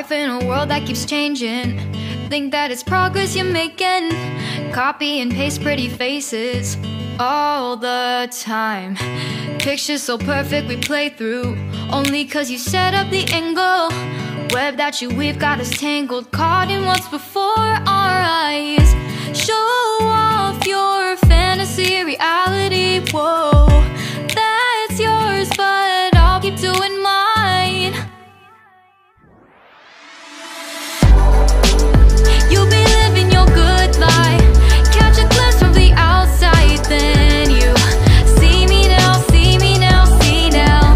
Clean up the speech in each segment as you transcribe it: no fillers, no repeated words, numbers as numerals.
life in a world that keeps changing. Think that it's progress you're making. Copy and paste pretty faces all the time. Pictures so perfect we play through, only cause you set up the angle. Web that you weave got us tangled, caught in what's before our eyes. Show off your fantasy reality, whoa, that's yours, but I'll keep doing mine. You'll be living your good life, catch a glimpse from the outside, then you see me now, see me now, see now.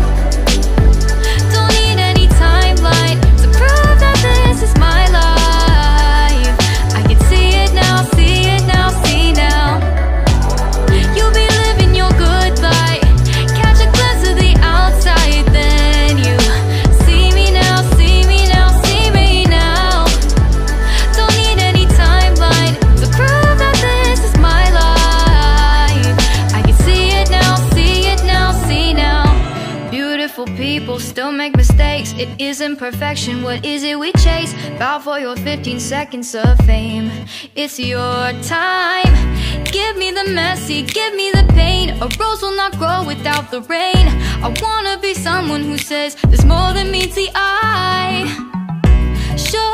Don't need any timeline to prove that this is my life. I can see it now, see it now, see now. You'll be living your good life, catch a glimpse of the outside, then you see me now, see me now, see me now. Don't need any timeline to prove that this is my life. I can see it now, see it now, see now. Beautiful people still make mistakes. It isn't perfection, what is it we chase? Bow for your 15 seconds of fame. It's your time. Give me the messy, give me the pain. A rose will not grow without the rain. I wanna be someone who says there's more than meets the eye. Show